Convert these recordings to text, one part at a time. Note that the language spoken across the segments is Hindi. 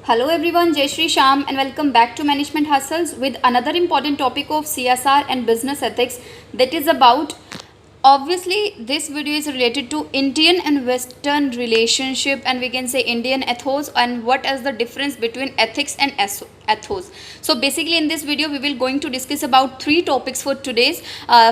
Hello everyone, Jai Shri Sham and welcome back to Management Hustles with another important topic of CSR and business ethics, that is about, obviously this video is related to Indian and Western relationship, and we can say Indian ethos and what is the difference between ethics and ethos. So basically in this video we will going to discuss about three topics for today's.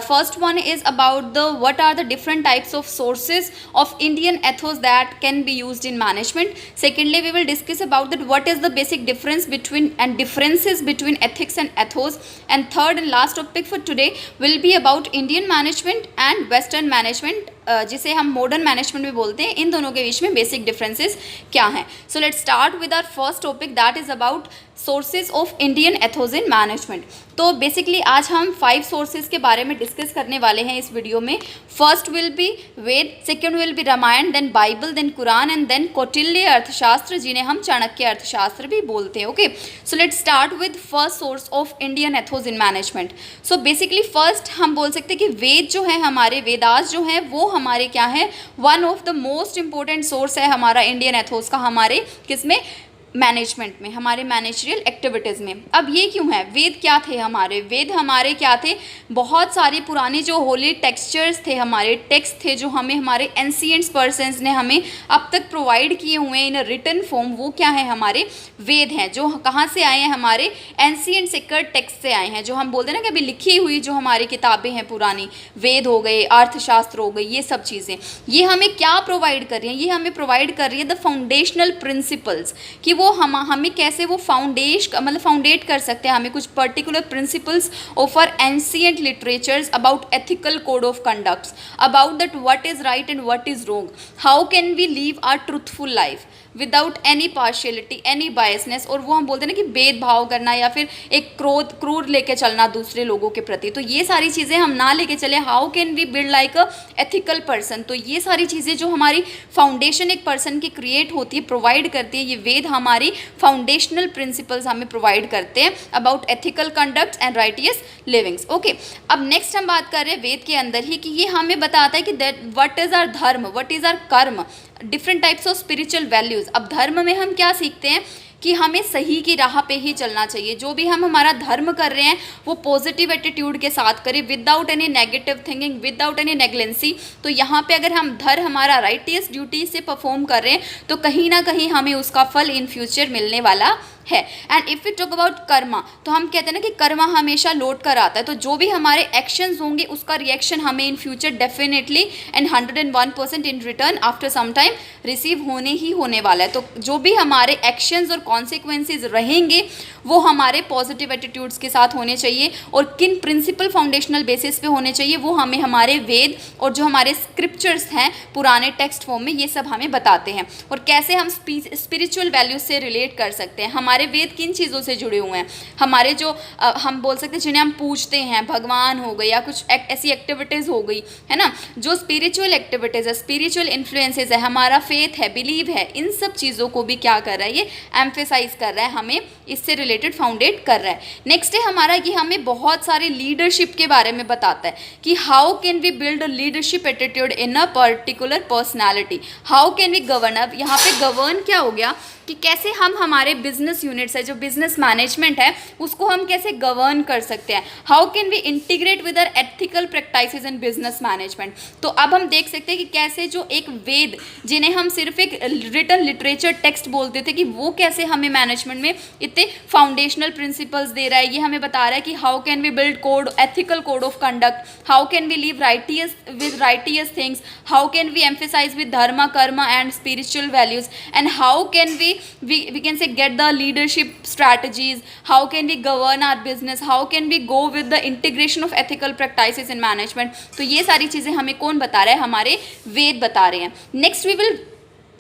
First one is about the what are the different types of sources of Indian ethos that can be used in management. Secondly, we will discuss about that what is the basic difference between and differences between ethics and ethos. And third and last topic for today will be about Indian management and western management, जिसे हम मॉडर्न मैनेजमेंट भी बोलते हैं, इन दोनों के बीच में बेसिक डिफरेंसेस क्या हैं. So let's start with our first topic, that is about sources of Indian ethos in management. तो बेसिकली आज हम 5 सोर्सेज के बारे में डिस्कस करने वाले हैं इस वीडियो में. First will be Veda, second will be Ramayana, then Bible, then Quran and then Kautilya Arthashastra, जिन्हें हम चाणक्य अर्थशास्त्र भी बोलते हैं. Okay, so let's start with first source of Indian ethos in management. So basically first हम बोल सकते हैं कि वेद जो है, हमारे वेदास जो हैं वो हमारे क्या है, one of the most important source है हमारा इंडियन एथोस का, हमारे किसमें, मैनेजमेंट में, हमारे मैनेजरियल एक्टिविटीज़ में. अब ये क्यों है, वेद क्या थे हमारे, वेद हमारे क्या थे, बहुत सारे पुराने जो होली टेक्सचर्स थे, हमारे टेक्स्ट थे जो हमें हमारे एंशिएंट्स पर्सन्स ने हमें अब तक प्रोवाइड किए हुए हैं इन रिटन फॉर्म, वो क्या है, हमारे वेद हैं. जो कहाँ से आए हैं, हमारे एंशिएंट सेक्रेड टेक्स्ट से आए हैं, जो हम बोलते हैं ना कि अभी लिखी हुई जो हमारी किताबें हैं पुरानी, वेद हो गए, अर्थशास्त्र हो गई, ये सब चीज़ें, ये हमें क्या प्रोवाइड कर रही हैं, ये हमें प्रोवाइड कर रही है द फाउंडेशनल प्रिंसिपल्स, कि वो हमें कैसे वो फाउंडेट कर सकते हैं हमें कुछ particular principles of our ancient literatures about ethical code of conducts, about that what is right and what is wrong, how can we leave our truthful life without any partiality, any biasness, और वो हम बोलते हैं ना कि भेदभाव करना या फिर एक क्रूर लेके चलना दूसरे लोगों के प्रति, तो ये सारी चीज़ें हम ना लेके चले. How can we build like a ethical person, तो ये सारी चीज़ें जो हमारी फाउंडेशन एक पर्सन की क्रिएट होती है, प्रोवाइड करती है, ये वेद हमारी फाउंडेशनल प्रिंसिपल्स हमें प्रोवाइड करते हैं about ethical conducts and righteous livings. Okay, अब नेक्स्ट हम बात कर रहे हैं वेद के अंदर ही, कि ये हमें बताता है कि दैट व्हाट इज़ आवर धर्म, व्हाट इज़ आवर कर्म, different types of spiritual values. अब धर्म में हम क्या सीखते हैं कि हमें सही की राह पे ही चलना चाहिए, जो भी हम हमारा धर्म कर रहे हैं वो पॉजिटिव एटीट्यूड के साथ करें, without any negative thinking, without any negligence. तो यहाँ पे अगर हम हमारा राइटियस ड्यूटी से परफॉर्म कर रहे हैं तो कहीं ना कहीं हमें उसका फल इन फ्यूचर मिलने वाला है. And if you talk about Karma, तो हम कहते हैं ना कि कर्मा हमेशा लौट कर आता है, तो जो भी हमारे एक्शंस होंगे उसका रिएक्शन हमें in future definitely and 101% in return after some time receive होने ही होने वाला है. तो जो भी हमारे एक्शंस और कॉन्सिक्वेंसेज रहेंगे वो हमारे पॉजिटिव एटीट्यूड्स के साथ होने चाहिए, और किन प्रिंसिपल फाउंडेशनल बेसिस पे होने चाहिए वो हमें हमारे वेद और जो हमारे स्क्रिप्चर्स हैं पुराने टेक्स्ट फॉर्म में, ये सब हमें बताते हैं. और कैसे हम स्पिरिचुअल वैल्यूज से रिलेट कर सकते हैं, हमारे वेद किन चीज़ों से जुड़े हुए हैं, हमारे जो हम बोल सकते हैं जिन्हें हम पूजते हैं, भगवान हो गए या कुछ ऐसी एक्टिविटीज़ हो गई है ना, जो स्पिरिचुअल एक्टिविटीज़ है, स्पिरिचुअल इन्फ्लुएंसेस है, हमारा फेथ है, बिलीव है, इन सब चीज़ों को भी क्या कर रहा है, ये एम्फेसाइज कर रहा है, हमें इससे रिलेटेड फाउंडेट कर रहा है. नेक्स्ट है हमारा, ये हमें बहुत सारे लीडरशिप के बारे में बताता है कि how can we build leadership attitude in a particular personality, how can we govern. अब यहाँ पे गवर्न क्या हो गया कि कैसे हम हमारे बिजनेस यूनिट्स है, जो बिजनेस मैनेजमेंट है, उसको हम कैसे गवर्न कर सकते हैं, how can we integrate with our ethical practices in business management. तो अब हम देख सकते हैं कि कैसे जो एक वेद, जिन्हें हम सिर्फ एक रिटन लिटरेचर टेक्स्ट बोलते थे, कि वो कैसे हमें मैनेजमेंट में इतने फाउंडेशनल प्रिंसिपल्स दे रहा है. ये हमें बता रहा है कि how can we build code, ethical code of conduct, how can we live righteous things, how can we emphasise with dharma, karma and spiritual values, and how can we can say get the leadership strategies, how can we govern our business, how can we go with the integration of ethical practices in management. तो ये सारी चीज़ें हमें कौन बता रहा है, हमारे वेद बता रहे हैं. Next we will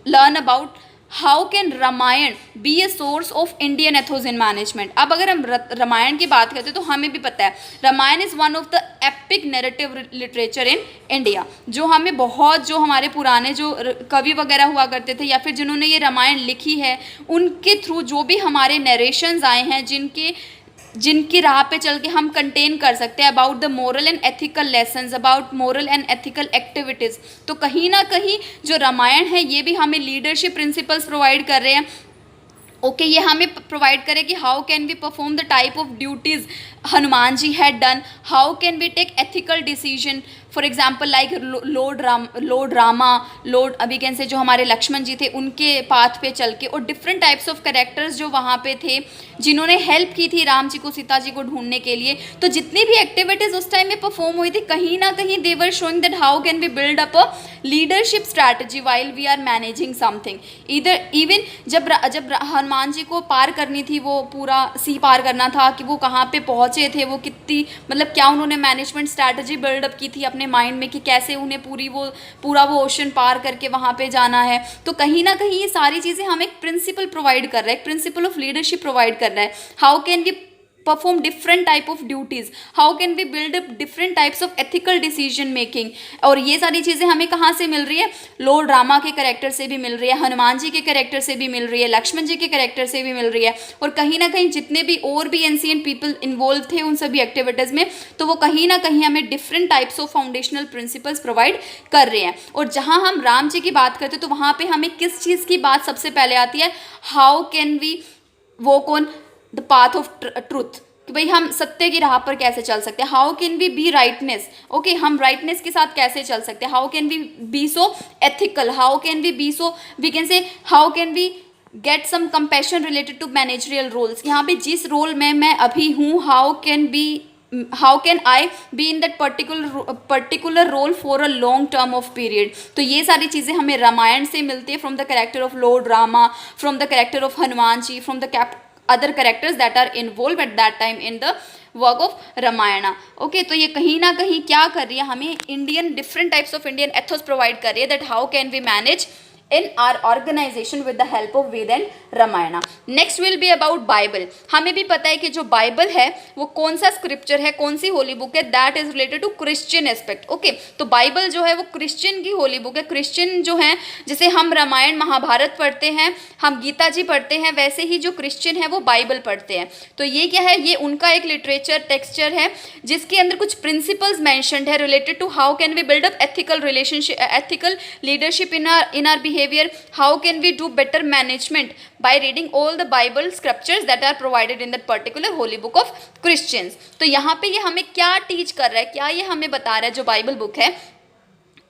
learn about how can Ramayana be a source of Indian ethos in management. अब अगर हम रामायण की बात करते हैं तो हमें भी पता है Ramayana is one of the epic narrative literature in India, जो हमें बहुत, जो हमारे पुराने जो कवि वगैरह हुआ करते थे या फिर जिन्होंने ये रामायण लिखी है, उनके थ्रू जो भी हमारे नरेशंस आए हैं, जिनकी राह पे चल के हम कंटेन कर सकते हैं about the moral and ethical lessons, about moral and ethical activities. तो कहीं ना कहीं जो रामायण है ये भी हमें लीडरशिप प्रिंसिपल्स प्रोवाइड कर रहे हैं, ओके ये हमें प्रोवाइड करे कि how can we perform the type of duties Hanuman ji had done, how can we take ethical decision, for example like lord Rama, lord अभी कैन से जो हमारे लक्ष्मण जी थे उनके पाथ पे चल के, और डिफरेंट टाइप्स ऑफ कैरेक्टर्स जो वहाँ पे थे जिन्होंने हेल्प की थी राम जी को सीता जी को ढूंढने के लिए। तो जितनी भी एक्टिविटीज उस टाइम में परफॉर्म हुई थी कहीं ना कहीं they were showing that how can we build up a leadership strategy while we are managing something. इधर इवन जब हनुमान जी को पार करनी थी, वो पूरा सी पार करना था कि वो कहाँ पे पहुँचे थे, वो कितनी मतलब क्या उन्होंने मैनेजमेंट स्ट्रैटेजी बिल्डअप की थी अपने माइंड में कि कैसे उन्हें पूरा वो ओशन पार करके वहाँ पे जाना है। तो कहीं ना कहीं ये सारी चीज़ें हमें एक प्रिंसिपल प्रोवाइड कर रहा है, एक प्रिंसिपल ऑफ लीडरशिप प्रोवाइड कर रहा है। How can we perform different type of duties, how can we build up different types of ethical decision making। और ये सारी चीज़ें हमें कहाँ से मिल रही है, लॉर्ड रामा के कैरेक्टर से भी मिल रही है, हनुमान जी के कैरेक्टर से भी मिल रही है, लक्ष्मण जी के कैरेक्टर से भी मिल रही है, और कहीं ना कहीं जितने भी और भी एंशिएंट पीपल इन्वॉल्व थे उन सभी एक्टिविटीज़ में, तो वो कहीं ना कहीं हमें different types of foundational principles provide कर रहे हैं। और जहाँ हम राम जी की बात करते हैं तो वहाँ पर हमें किस चीज़ की बात सबसे पहले आती है, how can we walk on the path of truth, कि भाई हम सत्य की राह पर कैसे चल सकते हैं, how can we be rightness, okay हम राइटनेस के साथ कैसे चल सकते हैं, how can we be so ethical, how can we be so we can say how can we get some compassion related to managerial roles. यहाँ पे जिस रोल में मैं अभी हूँ, how can I be in that particular role for a long term of period. तो ये सारी चीज़ें हमें रामायण से मिलती है, from the character of lord Rama, from the character of Hanuman ji, from the other characters that are involved at that time in the work of Ramayana। Okay तो ये कहीं ना कहीं क्या कर रही है, हमें Indian different types of Indian ethos provide कर रही है, that how can we manage in our organization with the help of Ved and Ramayana। Next will be about Bible। हमें भी पता है कि जो बाइबल है वो कौन सा स्क्रिप्चर है, कौन सी होली बुक है, that is related to Christian aspect. Okay तो बाइबल जो है वो क्रिश्चियन की होली बुक है। क्रिश्चियन जो है, जैसे हम रामायण महाभारत पढ़ते हैं, हम गीता जी पढ़ते हैं, वैसे ही जो क्रिश्चियन है वो बाइबल पढ़ते हैं। तो ये क्या है, ये उनका एक लिटरेचर टेक्सचर है जिसके अंदर कुछ प्रिंसिपल्स मैंशनड है related to how can we build up ethical relationship, ethical leadership in our behavior, how can we do better management by reading all the Bible scriptures that are provided in that particular holy book of Christians। तो यहाँ पे ये हमें क्या टीच कर रहा है, क्या ये हमें बता रहा है जो बाइबल बुक है,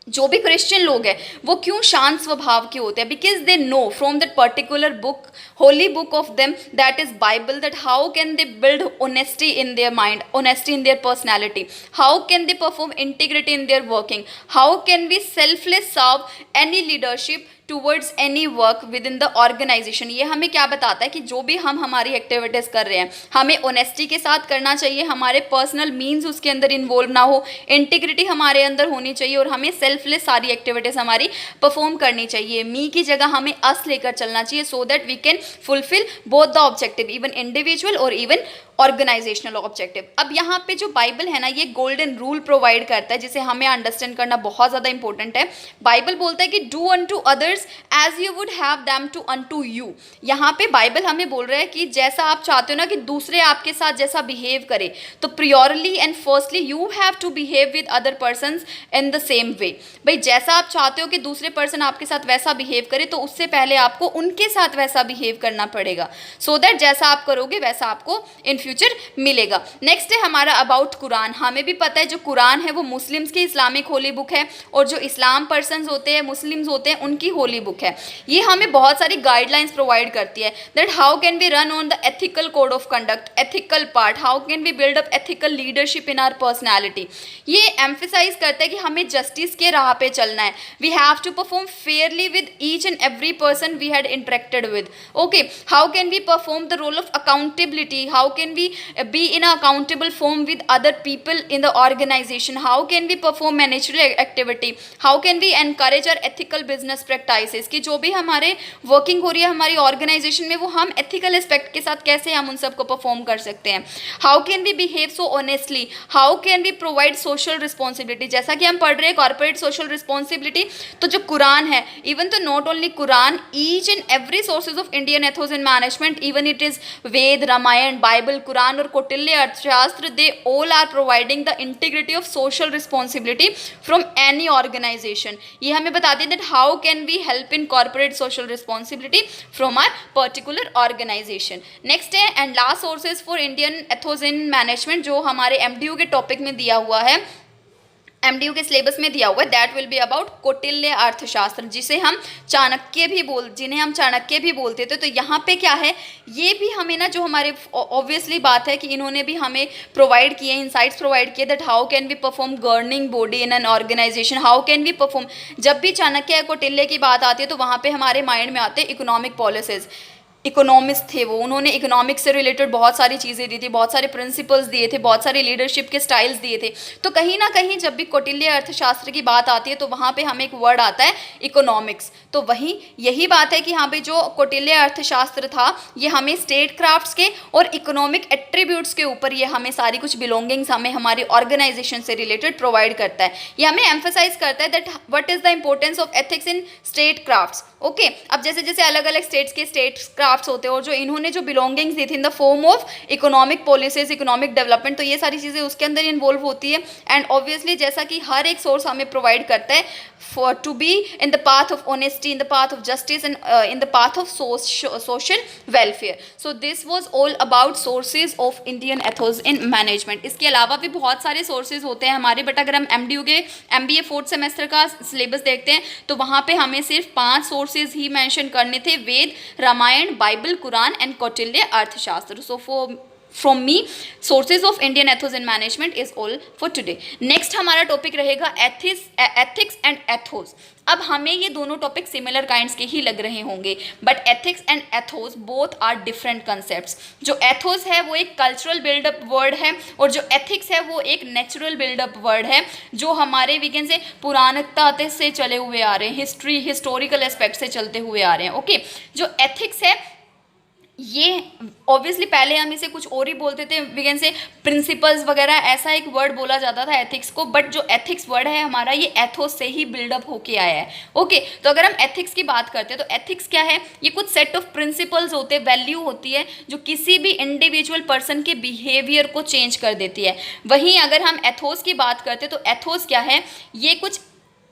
जो भी क्रिश्चियन लोग हैं वो क्यों शांत स्वभाव के होते हैं, because they know from that particular book, holy book of them that is Bible, that how can they build honesty in their mind, honesty in their personality, how can they perform integrity in their working, how can we selfless serve any leadership towards any work with in the organisation. ये हमें क्या बताता है कि जो भी हम हमारी एक्टिविटीज़ कर रहे हैं हमें ऑनेस्टी के साथ करना चाहिए, हमारे पर्सनल मीन्स उसके अंदर इन्वॉल्व ना हो, इंटीग्रिटी हमारे अंदर होनी चाहिए, और हमें सेल्फलेस सारी एक्टिविटीज़ हमारी परफॉर्म करनी चाहिए। मी की जगह हमें अस लेकर चलना चाहिए, so that we can fulfil both the objective, even individual और इवन ऑर्गेनाइजेशनल ऑब्जेक्टिव। अब यहाँ पे जो बाइबल है ना, ये गोल्डन रूल प्रोवाइड करता है जिसे हमें अंडरस्टैंड करना बहुत ज़्यादा इंपॉर्टेंट है। बाइबल बोलता है कि do unto others as you would have them to unto you. यहाँ पे बाइबल हमें बोल रहा है कि जैसा आप चाहते हो ना कि दूसरे आपके साथ जैसा बिहेव करे, तो priorly and firstly you have to behave with other persons in the same way. भाई जैसा आप चाहते हो कि दूसरे पर्सन आपके साथ वैसा बिहेव करे, तो उससे पहले आपको उनके साथ वैसा बिहेव करना पड़ेगा, सो दैट जैसा आप करोगे वैसा आपको इन फ्यूचर मिलेगा। नेक्स्ट है हमारा अबाउट कुरान। हमें भी पता है जो कुरान है वो मुस्लिम्स की इस्लामिक होली बुक है, और जो इस्लाम पर्सन्स होते हैं, मुस्लिम्स होते हैं, उनकी होली बुक है। ये हमें बहुत सारी गाइडलाइंस प्रोवाइड करती है, that how can we run on the ethical code of conduct, ethical part, how can we build up ethical leadership in our personality. ये एम्फेसाइज करता है कि हमें जस्टिस के राह पे चलना है, we have to perform fairly with each and every person we had interacted with. Okay how can we perform the role of accountability, how can we be in a accountable form with other people in the organization, how can we perform managerial activity, how can we encourage our ethical business practices, कि जो भी हमारे वर्किंग हो रही है हमारी ऑर्गेनाइजेशन में वो हम एथिकल एस्पेक्ट के साथ कैसे हम उन सबको परफॉर्म कर सकते हैं। How can we behave so honestly, how can we provide social responsibility, जैसा कि हम पढ़ रहे हैं कॉर्पोरेट सोशल रिस्पॉन्सिबिलिटी, तो जो कुरान है, इवन तो not only Quran, each and every sources of Indian ethos in management, even it is Veda, Ramayana, Bible, Quran और Kautilya Arthashastra, they all are providing the integrity of social responsibility from any organisation. ये हमें बताते हैं that how can we help in corporate social responsibility from our particular organisation. Next है and last sources for Indian ethos in management, जो हमारे एमडीयू के टॉपिक में दिया हुआ है, एमडीयू के सिलेबस में दिया हुआ है, that will be about Kautilya Arthashastra, जिन्हें हम चाणक्य भी बोलते थे। तो यहाँ पे क्या है, ये भी हमें ना, जो हमारे ऑब्वियसली बात है कि इन्होंने भी हमें प्रोवाइड किए, इंसाइट्स प्रोवाइड किए that how can we perform governing body in an organisation, how can we perform. जब भी चाणक्य या कौटिल्य की बात आती है तो वहाँ पे हमारे माइंड में आते हैं इकोनॉमिक पॉलिसीज। इकोनॉमिस्ट थे वो, उन्होंने इकोनॉमिक्स से रिलेटेड बहुत सारी चीज़ें दी थी, बहुत सारे प्रिंसिपल्स दिए थे, बहुत सारे लीडरशिप के स्टाइल्स दिए थे। तो कहीं ना कहीं जब भी कौटिल्य अर्थशास्त्र की बात आती है तो वहाँ पे हमें एक वर्ड आता है इकोनॉमिक्स। तो वही यही बात है कि यहाँ पे जो कौटिल्य अर्थशास्त्र था ये हमें स्टेट क्राफ्ट्स के और इकोनॉमिक एट्रीब्यूट्स के ऊपर ये हमें सारी कुछ बिलोंगिंग्स हमें हमारी ऑर्गेनाइजेशन से रिलेटेड प्रोवाइड करता है। ये हमें एम्फेसाइज करता है that what is the importance of ethics in state crafts. Okay, अब जैसे जैसे अलग अलग स्टेट्स के स्टेट क्राफ्ट्स होते हैं और जो इन्होंने जो बिलोंगिंग्स दी थी in the form of economic policies, economic development, तो ये सारी चीज़ें उसके अंदर इन्वॉल्व होती है। एंड ऑब्वियसली जैसा कि हर एक सोर्स हमें प्रोवाइड करता है for to be in the path of honesty, in the path of justice and in the path of social welfare. So this was all about sources of Indian ethos in management. इसके अलावा भी बहुत सारे सोर्सेज होते हैं हमारे, बट अगर हम एमडीयू के MBA 4th सेमेस्टर का सिलेबस देखते हैं तो वहाँ पे हमें सिर्फ 5 सोर्सेज ही मेंशन करने थे, वेद, रामायण, बाइबल, कुरान एंड कौटिल्य अर्थशास्त्र। So from me sources of Indian ethos in management is all for today. Next हमारा टॉपिक रहेगा एथिक्स एंड एथोस। अब हमें ये दोनों टॉपिक सिमिलर काइंड्स के ही लग रहे होंगे, but ethics and ethos both are different concepts. जो एथोस है वो एक कल्चरल बिल्डअप वर्ड है और जो एथिक्स है वो एक नेचुरल बिल्डअप वर्ड है, जो हमारे वीकेंड से पुरानकता से चले हुए आ रहे हैं, हिस्टोरिकल एस्पेक्ट से चलते हुए आ रहे हैं। ओके, जो एथिक्स है ये ऑब्वियसली पहले हम इसे कुछ और ही बोलते थे, विगन से प्रिंसिपल्स वगैरह ऐसा एक वर्ड बोला जाता था एथिक्स को, बट जो एथिक्स वर्ड है हमारा ये एथोस से ही बिल्डअप होके आया है। ओके, तो अगर हम एथिक्स की बात करते हैं तो एथिक्स क्या है, ये कुछ सेट ऑफ प्रिंसिपल्स होते हैं, वैल्यू होती है जो किसी भी इंडिविजुअल पर्सन के बिहेवियर को चेंज कर देती है। वहीं अगर हम एथोस की बात करते हैं तो एथोस क्या है, ये कुछ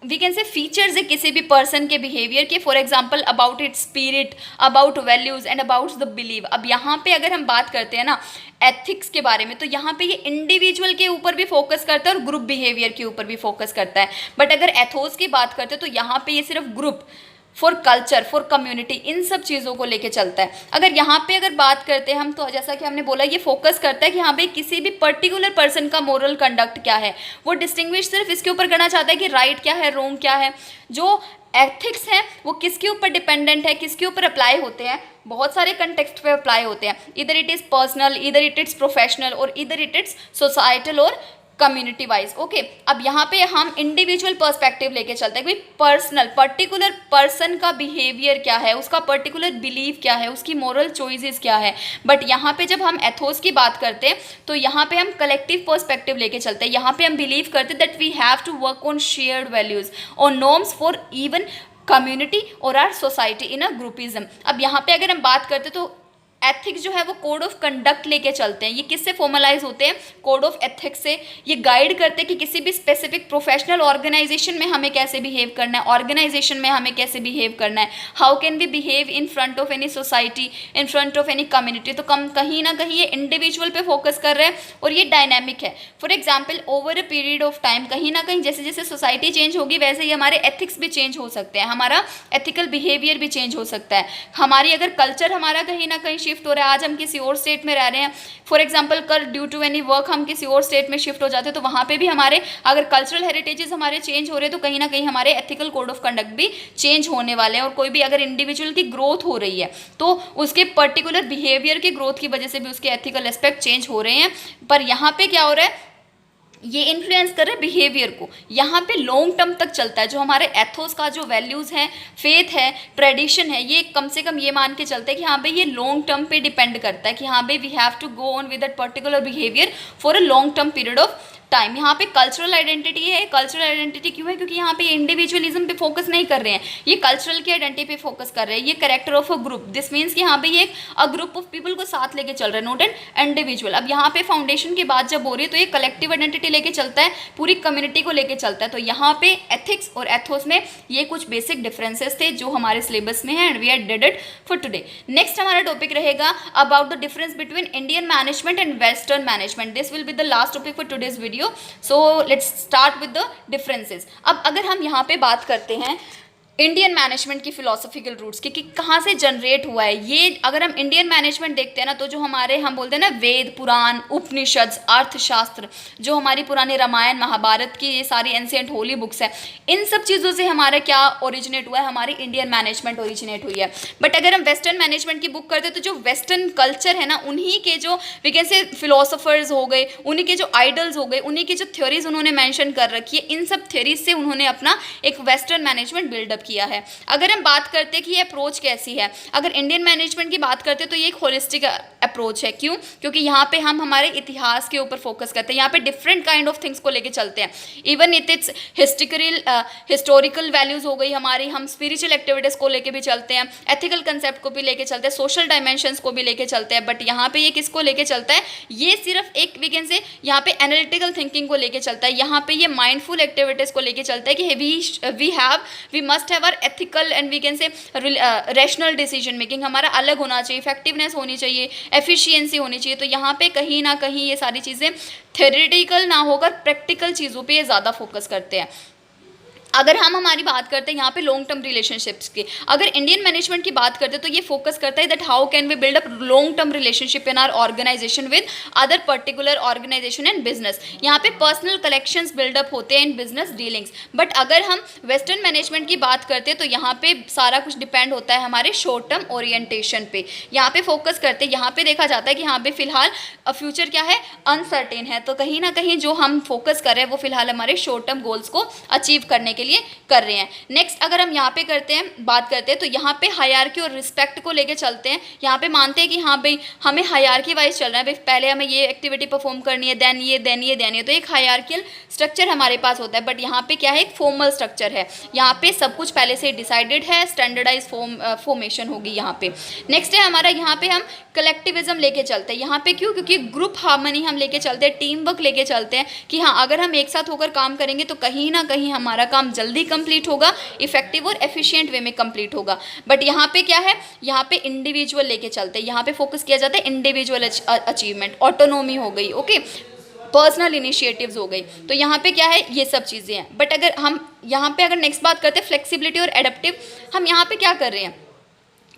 वी कैन से फीचर्स है किसी भी पर्सन के बिहेवियर के, for example about it's spirit, about values and about the believe. अब यहाँ पे अगर हम बात करते हैं ना एथिक्स के बारे में तो यहाँ पे ये इंडिविजुअल के ऊपर भी फोकस करता है और ग्रुप बिहेवियर के ऊपर भी फोकस करता है। बट अगर एथोस की बात करते हैं तो यहाँ पे ये सिर्फ group, for culture, for community, इन सब चीज़ों को लेके चलता है। अगर यहाँ पे अगर बात करते हैं हम तो जैसा कि हमने बोला ये फोकस करता है कि हाँ भाई किसी भी पर्टिकुलर पर्सन का मोरल कंडक्ट क्या है, वो डिस्टिंग्विश सिर्फ इसके ऊपर करना चाहता है कि राइट क्या है, रॉन्ग क्या है। जो एथिक्स है वो किसके ऊपर डिपेंडेंट है, किसके ऊपर अप्लाई होते हैं, बहुत सारे कंटेक्स्ट पे अप्लाई होते हैं, इधर इट इज़ पर्सनल, इधर इट इज़ प्रोफेशनल और इधर इट इज़ सोसाइटल और कम्युनिटी वाइज। ओके, अब यहाँ पे हम इंडिविजुअल पर्सपेक्टिव लेके चलते हैं कि पर्सनल पर्टिकुलर पर्सन का बिहेवियर क्या है, उसका पर्टिकुलर बिलीव क्या है, उसकी मोरल चॉइसेस क्या है। बट यहाँ पे जब हम एथोस की बात करते हैं तो यहाँ पे हम कलेक्टिव पर्सपेक्टिव लेके चलते हैं। यहाँ पे हम बिलीव करते हैं that we have to work on shared values और नॉर्म्स फॉर इवन कम्युनिटी और our society in a groupism. अब यहाँ पे अगर हम बात करते तो एथिक्स जो है वो कोड ऑफ कंडक्ट लेके चलते हैं। ये किससे फॉर्मलाइज होते हैं, कोड ऑफ एथिक्स से। ये गाइड करते हैं कि किसी भी स्पेसिफिक प्रोफेशनल ऑर्गेनाइजेशन में हमें कैसे बिहेव करना है, ऑर्गेनाइजेशन में हमें कैसे बिहेव करना है, how can we behave in front of any society, in front of any community. तो कहीं ना कहीं ये इंडिविजुअल पे फोकस कर रहे हैं और ये डायनामिक है। For example over a period of time कहीं ना कहीं जैसे जैसे सोसाइटी चेंज होगी वैसे ही हमारे एथिक्स भी चेंज हो सकते हैं, हमारा एथिकल बिहेवियर भी चेंज हो सकता है। हमारी अगर कल्चर हमारा कहीं ना कहीं शिफ्ट हो रहा है, आज हम किसी और स्टेट में रह रहे हैं, फॉर एग्जांपल कल ड्यू टू एनी वर्क हम किसी और स्टेट में शिफ्ट हो जाते हैं, तो वहाँ पे भी हमारे अगर कल्चरल हेरिटेजेस हमारे चेंज हो रहे हैं तो कहीं ना कहीं हमारे एथिकल कोड ऑफ कंडक्ट भी चेंज होने वाले हैं। और कोई भी अगर इंडिविजुअल की ग्रोथ हो रही है तो उसके पर्टिकुलर बिहेवियर की ग्रोथ की वजह से भी उसके एथिकल एस्पेक्ट चेंज हो रहे हैं। पर यहाँ पे क्या हो रहा है, ये इन्फ्लुएंस कर रहे हैं बिहेवियर को। यहाँ पे लॉन्ग टर्म तक चलता है। जो हमारे एथोस का जो वैल्यूज़ हैं, फेथ है, ट्रेडिशन है, ये कम से कम ये मान के चलते हैं कि हाँ भाई ये लॉन्ग टर्म पे डिपेंड करता है कि हाँ भाई we have to go on with that particular behaviour for a long term period of time. यहाँ पे कल्चरल आइडेंटिटी है। कल्चरल आइडेंटिटी क्यों है? क्योंकि यहाँ पे इंडिविजुअलिज्म पे फोकस नहीं कर रहे हैं, ये कल्चरल की आइडेंटिटी पे फोकस कर रहे हैं। ये character of a group, this means कि यहाँ पे ये अ ग्रुप ऑफ पीपल को साथ लेके चल रहे हैं, नॉट एन इंडिविजुअल। अब यहाँ पे फाउंडेशन की बात जब हो रही है तो ये कलेक्टिव आइडेंटिटी लेके चलता है, पूरी कम्युनिटी को लेके चलता है। तो यहाँ पे एथिक्स और एथोस में ये कुछ बेसिक डिफरेंसेस थे जो हमारे सिलेबस में है, and we have did it for today. Next हमारा टॉपिक रहेगा about the difference between Indian management and western management. This will be the last topic for today's video. So let's start with the differences. अब अगर हम यहाँ पे बात करते हैं इंडियन मैनेजमेंट की फिलोसॉफिकल रूट्स की, कि कहाँ से जनरेट हुआ है ये, अगर हम इंडियन मैनेजमेंट देखते हैं ना, तो जो हमारे हम बोलते हैं ना वेद, पुराण, उपनिषद, अर्थशास्त्र, जो हमारी पुरानी रामायण महाभारत की ये सारी एंशिएंट होली बुक्स है, इन सब चीज़ों से हमारा क्या ओरिजिनेट हुआ है? हमारी इंडियन मैनेजमेंट ओरिजिनेट हुई है। बट अगर हम वेस्टर्न मैनेजमेंट की बुक करते हैं तो जो वेस्टर्न कल्चर है ना, उन्हीं के जो वी कैन से फिलोसोफर्स हो गए, उन्हीं के जो आइडल्स हो गए, उन्हीं की जो थ्योरीज उन्होंने मैंशन कर रखी है, इन सब थ्योरीज से उन्होंने अपना एक वेस्टर्न मैनेजमेंट बिल्डअप किया है। अगर हम बात करते हैं कि ये अप्रोच कैसी है, अगर इंडियन मैनेजमेंट की बात करते हैं तो ये एक होलिस्टिक अप्रोच है। क्यों? क्योंकि यहाँ पे हम हमारे इतिहास के ऊपर फोकस करते हैं, यहाँ पे डिफरेंट काइंड ऑफ थिंग्स को लेके चलते हैं। इवन इट्स हिस्टोरिकल वैल्यूज हो गई हमारी, हम स्पिरिचुअल एक्टिविटीज को लेके भी चलते हैं, एथिकल कंसेप्ट को भी लेके चलते हैं, सोशल डायमेंशंस को भी लेके चलते हैं। बट यहाँ पे ये किसको लेके चलता है? ये सिर्फ एक वी कैन से यहाँ पे एनालिटिकल थिंकिंग को लेके चलता है, यहाँ पे ये माइंडफुल एक्टिविटीज को लेके चलता है कि we must have our ethical and we can say rational decision making हमारा अलग होना चाहिए, इफेक्टिवनेस होनी चाहिए, एफिशिएंसी होनी चाहिए। तो यहाँ पे कहीं ना कहीं ये सारी चीज़ें थ्योरेटिकल ना होकर प्रैक्टिकल चीज़ों पे ये ज़्यादा फोकस करते हैं। अगर हम हमारी बात करते हैं यहाँ पे लॉन्ग टर्म रिलेशनशिप्स की, अगर इंडियन मैनेजमेंट की बात करते हैं तो ये फोकस करता है that how can we build up long term relationship in our organisation with other particular organisation and business. यहाँ पे पर्सनल कलेक्शंस बिल्डअप होते हैं इन बिजनेस डीलिंग्स। बट अगर हम वेस्टर्न मैनेजमेंट की बात करते हैं तो यहाँ पे सारा कुछ डिपेंड होता है हमारे शॉर्ट टर्म ओरिएंटेशन पे, यहाँ पे फोकस करते हैं। यहाँ पे देखा जाता है कि यहाँ पे फिलहाल फ्यूचर क्या है? अनसर्टेन है। तो कहीं ना कहीं जो हम फोकस कर रहे हैं वो फिलहाल हमारे शॉर्ट टर्म गोल्स को अचीव करने के लिए कर रहे हैं। नेक्स्ट अगर हम यहाँ पे करते हैं बात करते हैं तो यहाँ पे हायरार्की और रिस्पेक्ट को लेके चलते हैं। यहाँ पे मानते हैं कि हाँ भाई हमें हायरार्की वाइज चल रहा है, भाई पहले हमें ये एक्टिविटी परफॉर्म करनी है, देन ये देन ये देन ये, तो एक हायरार्कियल स्ट्रक्चर हमारे पास होता है। बट यहाँ पे क्या है? एक फॉर्मल स्ट्रक्चर है, यहाँ पे सब कुछ पहले से डिसाइडेड है, स्टैंडर्डाइज फॉर्मेशन होगी यहाँ पे। नेक्स्ट है हमारा यहाँ पे हम कलेक्टिविज्म लेके चलते हैं। यहाँ पे क्यों? क्योंकि ग्रुप हार्मनी हम लेके चलते हैं, टीम वर्क लेके चलते हैं कि हाँ अगर हम एक साथ होकर काम करेंगे तो कहीं ना कहीं हमारा काम जल्दी कंप्लीट होगा, इफेक्टिव और एफिशिएंट वे में कंप्लीट होगा। बट यहाँ पे क्या है? यहाँ पे इंडिविजुअल लेके चलते हैं, यहाँ पे फोकस किया जाता है इंडिविजुअल अचीवमेंट, ऑटोनोमी हो गई, ओके, पर्सनल इनिशिएटिव्स हो गई। तो यहाँ पे क्या है? ये सब चीज़ें हैं। बट अगर हम यहाँ पे अगर नेक्स्ट बात करते हैं फ्लेक्सिबिलिटी और एडेप्टिव, हम यहाँ पे क्या कर रहे हैं?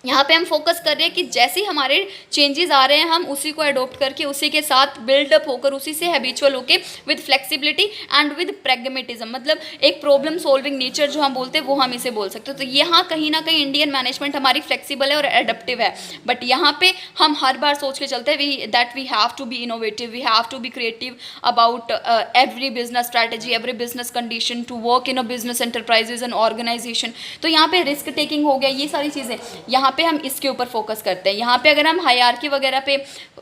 यहाँ पे हम फोकस कर रहे हैं कि जैसे हमारे चेंजेस आ रहे हैं हम उसी को अडोप्ट करके उसी के साथ बिल्डअप होकर उसी से हैबिचुअल होके with flexibility and with pragmatism, मतलब एक प्रॉब्लम सॉल्विंग नेचर जो हम बोलते हैं वो हम इसे बोल सकते हैं। तो यहाँ कहीं ना कहीं इंडियन मैनेजमेंट हमारी फ्लेक्सिबल है और एडेप्टिव है। बट यहाँ पे हम हर बार सोच के चलते हैं that we have to be innovative, we have to be creative about every business strategy, every business condition to work in a business enterprises and organisation. तो यहाँ पे रिस्क टेकिंग हो गया, ये सारी चीज़ें यहाँ पे हम इसके ऊपर फोकस करते हैं। यहाँ पे अगर हम हायरार्की वगैरह पे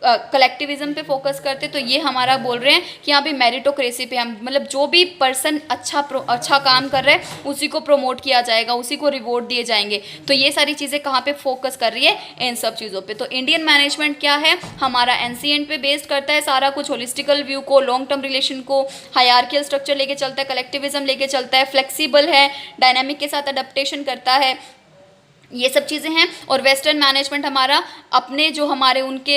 कलेक्टिविज्म पे फोकस करते हैं तो ये हमारा बोल रहे हैं कि यहाँ पे मेरिटोक्रेसी पे हम मतलब जो भी पर्सन अच्छा काम कर रहा है उसी को प्रमोट किया जाएगा, उसी को रिवॉर्ड दिए जाएंगे। तो ये सारी चीज़ें कहाँ पे फोकस कर रही है? इन सब चीज़ों पे। तो इंडियन मैनेजमेंट क्या है? हमारा एनसीएंट पे बेस्ड करता है सारा कुछ, होलिस्टिकल व्यू को, लॉन्ग टर्म रिलेशन को, हायरार्कियल स्ट्रक्चर लेके चलता है, कलेक्टिविज्म लेके चलता है, फ्लेक्सिबल है, डायनामिक के साथ अडेप्टेशन करता है, ये सब चीज़ें हैं। और वेस्टर्न मैनेजमेंट हमारा अपने जो हमारे उनके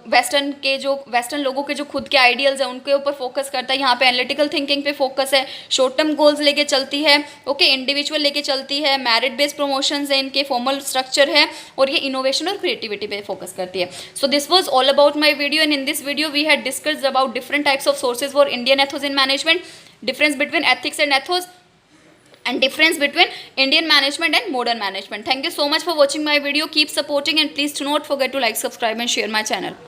वेस्टर्न लोगों के जो खुद के आइडियल्स हैं उनके ऊपर फोकस करता है। यहाँ पे एनालिटिकल थिंकिंग पे फोकस है, शॉर्ट टर्म गोल्स लेके चलती है, ओके, इंडिविजुअल लेके चलती है, मेरिट बेस्ड प्रमोशंस है, इनके फॉर्मल स्ट्रक्चर है, और ये इनोवेशन और क्रिएटिविटी पे फोकस करती है। So this was all about my video, and in this video we had discussed about different types of sources for Indian ethos in management, difference between ethics and ethos, and difference between Indian management and modern management. Thank you so much for watching my video. Keep supporting and please do not forget to like, subscribe and share my channel.